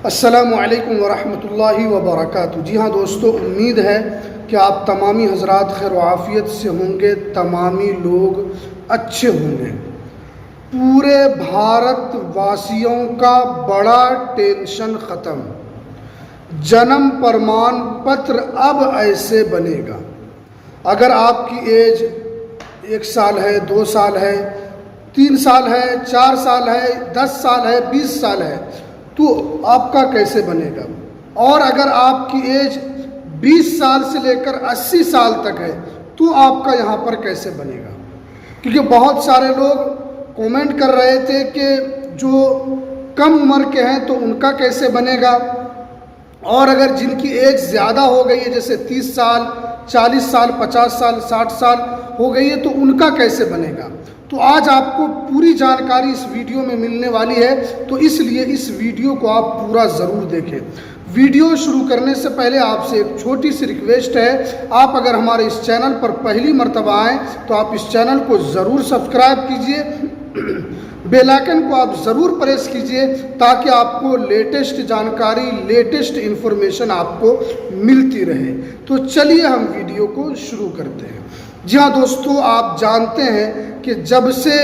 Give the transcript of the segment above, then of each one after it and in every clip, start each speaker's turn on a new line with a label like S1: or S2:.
S1: अस्सलामु अलैकुम वरहमतुल्लाहि वबरकातुहू। जी हाँ दोस्तों, उम्मीद है कि आप तमामी हजरात खैर आफ़ियत से होंगे, तमामी लोग अच्छे होंगे। पूरे भारत वासियों का बड़ा टेंशन ख़त्म। जन्म प्रमाण पत्र अब ऐसे बनेगा। अगर आपकी एज 1 साल है, 2 साल है, 3 साल है, 4 साल है, 10 साल है, 20 साल है, तो आपका कैसे बनेगा। और अगर आपकी एज 20 साल से लेकर 80 साल तक है तो आपका यहाँ पर कैसे बनेगा। क्योंकि बहुत सारे लोग कमेंट कर रहे थे कि जो कम उम्र के हैं तो उनका कैसे बनेगा, और अगर जिनकी एज ज़्यादा हो गई है जैसे 30 साल, 40 साल, 50 साल, 60 साल हो गई है तो उनका कैसे बनेगा। तो आज आपको पूरी जानकारी इस वीडियो में मिलने वाली है, तो इसलिए इस वीडियो को आप पूरा ज़रूर देखें। वीडियो शुरू करने से पहले आपसे एक छोटी सी रिक्वेस्ट है, आप अगर हमारे इस चैनल पर पहली मर्तबा आएँ तो आप इस चैनल को ज़रूर सब्सक्राइब कीजिए, बेल आइकन को आप ज़रूर प्रेस कीजिए ताकि आपको लेटेस्ट जानकारी, लेटेस्ट इन्फॉर्मेशन आपको मिलती रहे। तो चलिए हम वीडियो को शुरू करते हैं। जी हाँ दोस्तों, आप जानते हैं कि जब से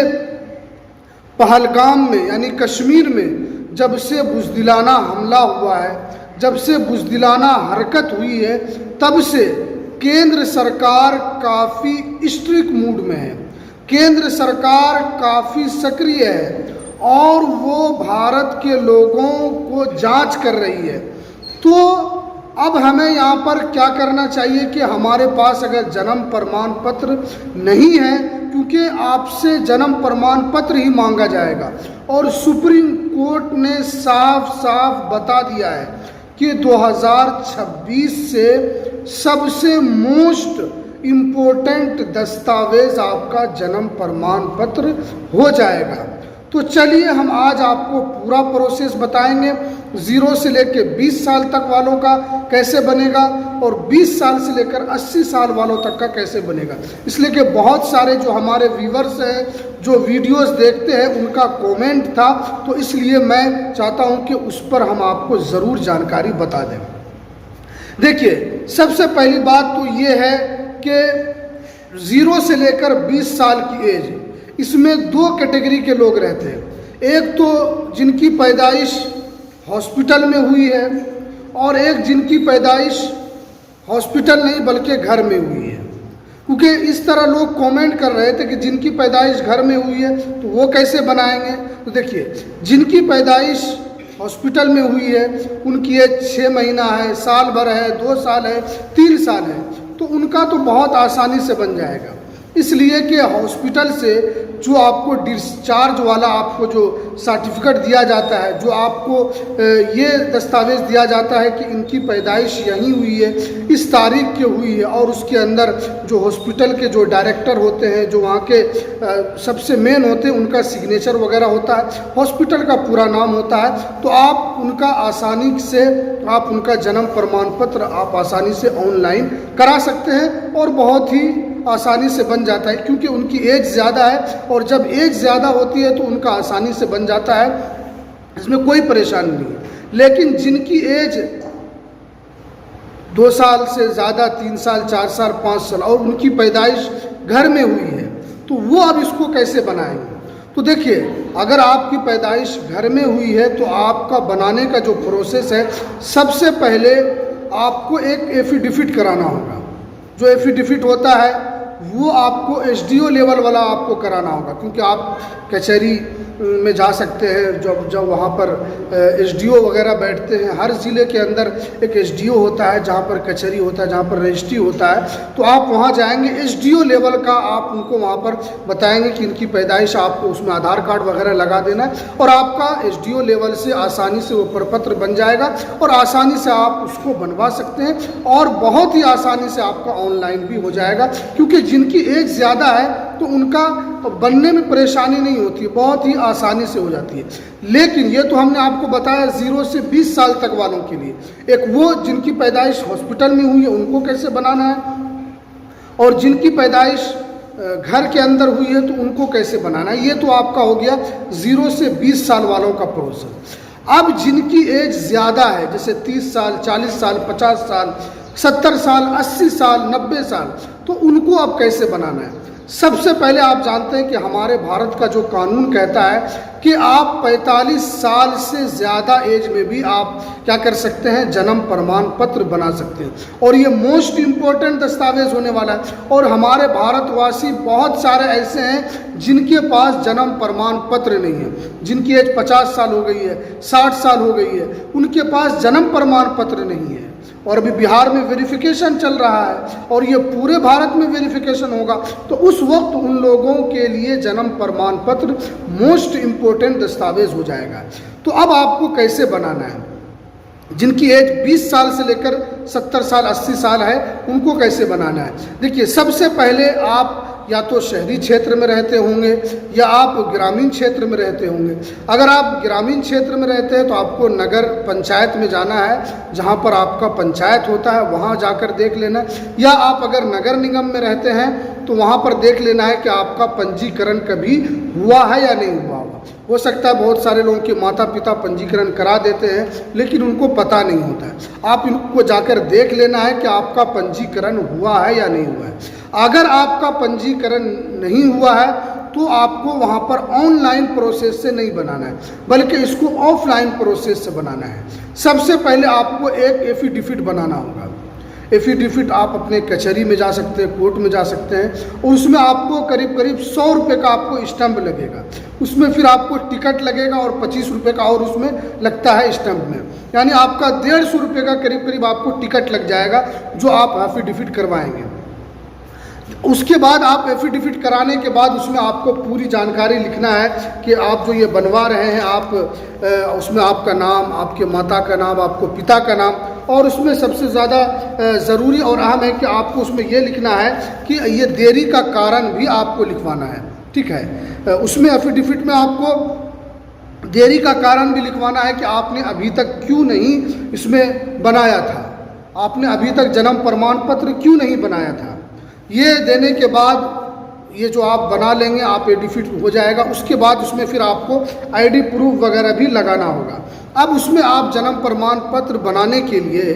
S1: पहलगाम में यानी कश्मीर में जब से बुज़दिलाना हमला हुआ है, जब से बुज़दिलाना हरकत हुई है, तब से केंद्र सरकार काफ़ी स्ट्रिक्ट मूड में है। केंद्र सरकार काफ़ी सक्रिय है और वो भारत के लोगों को जांच कर रही है। तो अब हमें यहाँ पर क्या करना चाहिए कि हमारे पास अगर जन्म प्रमाण पत्र नहीं है, क्योंकि आपसे जन्म प्रमाण पत्र ही मांगा जाएगा और सुप्रीम कोर्ट ने साफ साफ बता दिया है कि 2026 से सबसे मोस्ट इम्पोर्टेंट दस्तावेज आपका जन्म प्रमाण पत्र हो जाएगा। तो चलिए हम आज आपको पूरा प्रोसेस बताएंगे, 0 से लेकर 20 साल तक वालों का कैसे बनेगा और 20 साल से लेकर 80 साल वालों तक का कैसे बनेगा। इसलिए कि बहुत सारे जो हमारे व्यूवर्स हैं, जो वीडियोस देखते हैं, उनका कमेंट था, तो इसलिए मैं चाहता हूं कि उस पर हम आपको ज़रूर जानकारी बता दें। देखिए, सबसे पहली बात तो ये है कि 0 से लेकर 20 साल की एज, इसमें 2 कैटेगरी के लोग रहते हैं। एक तो जिनकी पैदाइश हॉस्पिटल में हुई है और एक जिनकी पैदाइश हॉस्पिटल नहीं बल्कि घर में हुई है। क्योंकि इस तरह लोग कमेंट कर रहे थे कि जिनकी पैदाइश घर में हुई है तो वो कैसे बनाएंगे। तो देखिए, जिनकी पैदाइश हॉस्पिटल में हुई है उनकी एज 6 महीना है, साल भर है, 2 साल है, 3 साल है, तो उनका तो बहुत आसानी से बन जाएगा। इसलिए कि हॉस्पिटल से जो आपको डिस्चार्ज वाला आपको जो सर्टिफिकेट दिया जाता है, जो आपको ये दस्तावेज़ दिया जाता है कि इनकी पैदाइश यहीं हुई है, इस तारीख की हुई है, और उसके अंदर जो हॉस्पिटल के जो डायरेक्टर होते हैं, जो वहाँ के सबसे मेन होते हैं, उनका सिग्नेचर वगैरह होता है, हॉस्पिटल का पूरा नाम होता है, तो आप उनका आसानी से आप उनका जन्म प्रमाण पत्र आप आसानी से ऑनलाइन करा सकते हैं और बहुत ही आसानी से बन जाता है। क्योंकि उनकी एज ज़्यादा है और जब एज ज़्यादा होती है तो उनका आसानी से बन जाता है, इसमें कोई परेशानी नहीं है। लेकिन जिनकी एज 2 साल से ज़्यादा, 3 साल, 4 साल, 5 साल और उनकी पैदाइश घर में हुई है, तो वो अब इसको कैसे बनाएंगे। तो देखिए, अगर आपकी पैदाइश घर में हुई है तो आपका बनाने का जो प्रोसेस है, सबसे पहले आपको एक एफिडेविट कराना होगा। जो एफिडेविट होता है वो आपको एसडीओ लेवल वाला आपको कराना होगा, क्योंकि आप कचहरी में जा सकते हैं जब वहाँ पर एसडीओ वगैरह बैठते हैं। हर ज़िले के अंदर एक एसडीओ होता है, जहाँ पर कचहरी होता है, जहाँ पर रजिस्ट्री होता है, तो आप वहाँ जाएंगे, एसडीओ लेवल का आप उनको वहाँ पर बताएंगे कि इनकी पैदाइश, आपको उसमें आधार कार्ड वगैरह लगा देना है और आपका एसडीओ लेवल से आसानी से वो प्रपत्र बन जाएगा और आसानी से आप उसको बनवा सकते हैं और बहुत ही आसानी से आपका ऑनलाइन भी हो जाएगा। क्योंकि जिनकी एज ज़्यादा है तो उनका बनने में परेशानी नहीं होती है, बहुत ही आसानी से हो जाती है। लेकिन ये तो हमने आपको बताया 0 से 20 साल तक वालों के लिए। एक वो जिनकी पैदाइश हॉस्पिटल में हुई है उनको कैसे बनाना है, और जिनकी पैदाइश घर के अंदर हुई है तो उनको कैसे बनाना है। ये तो आपका हो गया 0 से 20 साल वालों का प्रोसेस। अब जिनकी एज ज़्यादा है, जैसे 30 साल, 40 साल, 50 साल, 70 साल, 80 साल, 90 साल, तो उनको अब कैसे बनाना है? सबसे पहले आप जानते हैं कि हमारे भारत का जो कानून कहता है कि आप 45 साल से ज़्यादा एज में भी आप क्या कर सकते हैं, जन्म प्रमाण पत्र बना सकते हैं। और ये मोस्ट इम्पोर्टेंट दस्तावेज होने वाला है। और हमारे भारतवासी बहुत सारे ऐसे हैं जिनके पास जन्म प्रमाण पत्र नहीं है, जिनकी एज 50 साल हो गई है, 60 साल हो गई है, उनके पास जन्म प्रमाण पत्र नहीं है। और अभी बिहार में वेरिफिकेशन चल रहा है और ये पूरे भारत में वेरिफिकेशन होगा, तो उस वक्त उन लोगों के लिए जन्म प्रमाण पत्र मोस्ट इम्पोर्टेंट दस्तावेज हो जाएगा। तो अब आपको कैसे बनाना है? जिनकी एज 20 साल से लेकर 70 साल, 80 साल है, उनको कैसे बनाना है? देखिए, सबसे पहले आप या तो शहरी क्षेत्र में रहते होंगे या आप ग्रामीण क्षेत्र में रहते होंगे। अगर आप ग्रामीण क्षेत्र में रहते हैं तो आपको नगर पंचायत में जाना है, जहां पर आपका पंचायत होता है, वहां जाकर देख लेना है। या आप अगर नगर निगम में रहते हैं तो वहां पर देख लेना है कि आपका पंजीकरण कभी हुआ है या नहीं हुआ होगा। हो सकता है बहुत सारे लोगों के माता पिता पंजीकरण करा देते हैं लेकिन उनको पता नहीं होता है। आप इनको जाकर देख लेना है कि आपका पंजीकरण हुआ है या नहीं हुआ है। अगर आपका पंजीकरण नहीं हुआ है तो आपको वहाँ पर ऑनलाइन प्रोसेस से नहीं बनाना है, बल्कि इसको ऑफलाइन प्रोसेस से बनाना है। सबसे पहले आपको एक एफिडेविट बनाना होगा। एफिडेविट आप अपने कचहरी में जा सकते हैं, कोर्ट में जा सकते हैं, और उसमें आपको करीब करीब 100 रुपये का आपको स्टैंप लगेगा। उसमें फिर आपको टिकट लगेगा और 25 रुपये का और उसमें लगता है स्टैंप में, यानी आपका 150 रुपये का करीब करीब आपको टिकट लग जाएगा जो आप एफिडेविट करवाएंगे। उसके बाद आप एफिडेविट कराने के बाद उसमें आपको पूरी जानकारी लिखना है कि आप जो ये बनवा रहे हैं, आप उसमें आपका नाम, आपके माता का नाम, आपको पिता का नाम, और उसमें सबसे ज़्यादा ज़रूरी और अहम है कि आपको उसमें ये लिखना है कि ये देरी का कारण भी आपको लिखवाना है। ठीक है, उसमें एफिडेविट में आपको देरी का कारण भी लिखवाना है कि आपने अभी तक क्यों नहीं इसमें बनाया था, आपने अभी तक जन्म प्रमाण पत्र क्यों नहीं बनाया था। ये देने के बाद ये जो आप बना लेंगे, आप एफिडेविट हो जाएगा। उसके बाद उसमें फिर आपको आईडी प्रूफ वगैरह भी लगाना होगा। अब उसमें आप जन्म प्रमाण पत्र बनाने के लिए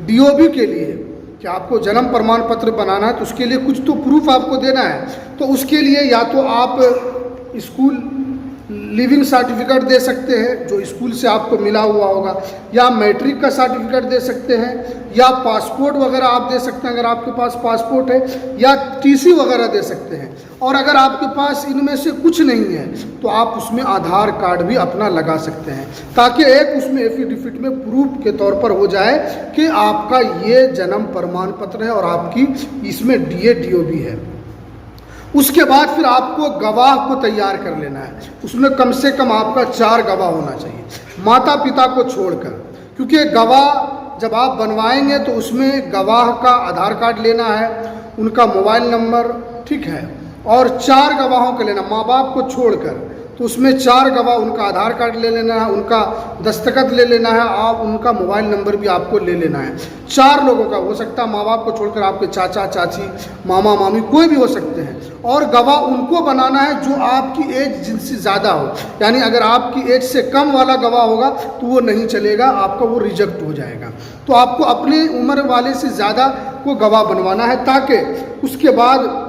S1: डीओबी के लिए कि आपको जन्म प्रमाण पत्र बनाना है तो उसके लिए कुछ तो प्रूफ आपको देना है। तो उसके लिए या तो आप स्कूल लिविंग सर्टिफिकेट दे सकते हैं जो स्कूल से आपको मिला हुआ होगा, या मैट्रिक का सर्टिफिकेट दे सकते हैं, या पासपोर्ट वगैरह आप दे सकते हैं अगर आपके पास पासपोर्ट है, या टीसी वगैरह दे सकते हैं। और अगर आपके पास इनमें से कुछ नहीं है तो आप उसमें आधार कार्ड भी अपना लगा सकते हैं, ताकि एक उसमें एफिडेविट में प्रूफ के तौर पर हो जाए कि आपका ये जन्म प्रमाण पत्र है और आपकी इसमें डीए डीओबी है। उसके बाद फिर आपको गवाह को तैयार कर लेना है। उसमें कम से कम आपका 4 गवाह होना चाहिए, माता पिता को छोड़कर, क्योंकि गवाह जब आप बनवाएंगे तो उसमें गवाह का आधार कार्ड लेना है, उनका मोबाइल नंबर, ठीक है, और 4 गवाहों का लेना, माँ बाप को छोड़कर। तो उसमें 4 गवाह, उनका आधार कार्ड ले लेना है, उनका दस्तखत ले लेना है, आप उनका मोबाइल नंबर भी आपको ले लेना है। 4 लोगों का हो सकता है, माँ बाप को छोड़कर आपके चाचा चाची, मामा मामी, कोई भी हो सकते हैं। और गवाह उनको बनाना है जो आपकी एज जिनसे ज़्यादा हो, यानी अगर आपकी एज से कम वाला गवाह होगा तो वो नहीं चलेगा, आपका वो रिजेक्ट हो जाएगा। तो आपको अपने उम्र वाले से ज़्यादा को गवाह बनवाना है, ताकि उसके बाद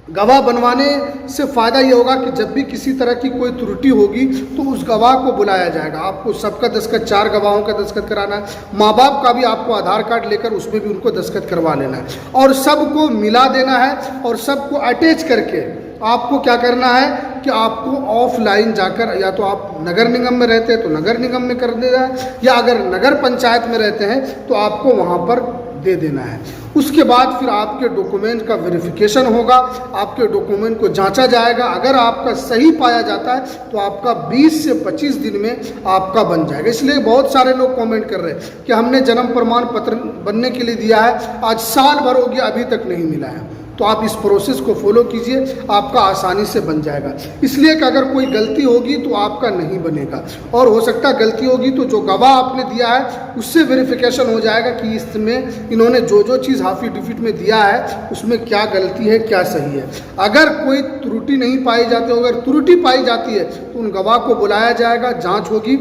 S1: गवाह बनवाने से फ़ायदा ये होगा कि जब भी किसी तरह की कोई त्रुटि होगी तो उस गवाह को बुलाया जाएगा। आपको सबका दस्तखत, 4 गवाहों का दस्तखत कराना है, माँ बाप का भी आपको आधार कार्ड लेकर उसमें भी उनको दस्तखत करवा लेना है, और सबको मिला देना है। और सबको अटैच करके आपको क्या करना है कि आपको ऑफलाइन जाकर, या तो आप नगर निगम में रहते हैं तो नगर निगम में कर देना है, या अगर नगर पंचायत में रहते हैं तो आपको वहाँ पर दे देना है। उसके बाद फिर आपके डॉक्यूमेंट का वेरिफिकेशन होगा, आपके डॉक्यूमेंट को जांचा जाएगा। अगर आपका सही पाया जाता है तो आपका 20 से 25 दिन में आपका बन जाएगा। इसलिए बहुत सारे लोग कमेंट कर रहे हैं कि हमने जन्म प्रमाण पत्र बनने के लिए दिया है, आज साल भर हो गया अभी तक नहीं मिला है। तो आप इस प्रोसेस को फॉलो कीजिए, आपका आसानी से बन जाएगा। इसलिए कि अगर कोई गलती होगी तो आपका नहीं बनेगा, और हो सकता है गलती होगी तो जो गवाह आपने दिया है उससे वेरिफिकेशन हो जाएगा कि इसमें इन्होंने जो जो चीज़ एफिडेविट में दिया है उसमें क्या गलती है, क्या सही है। अगर कोई त्रुटि नहीं पाई जाती, अगर त्रुटि पाई जाती है तो उन गवाह को बुलाया जाएगा, जाँच होगी,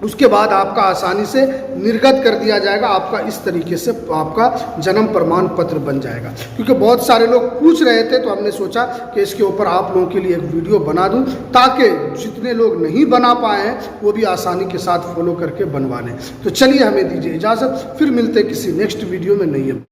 S1: उसके बाद आपका आसानी से निर्गत कर दिया जाएगा, आपका इस तरीके से आपका जन्म प्रमाण पत्र बन जाएगा। क्योंकि बहुत सारे लोग पूछ रहे थे तो हमने सोचा कि इसके ऊपर आप लोगों के लिए एक वीडियो बना दूं, ताकि जितने लोग नहीं बना पाए हैं वो भी आसानी के साथ फॉलो करके बनवा लें। तो चलिए हमें दीजिए इजाज़त, फिर मिलते हैं किसी नेक्स्ट वीडियो में नई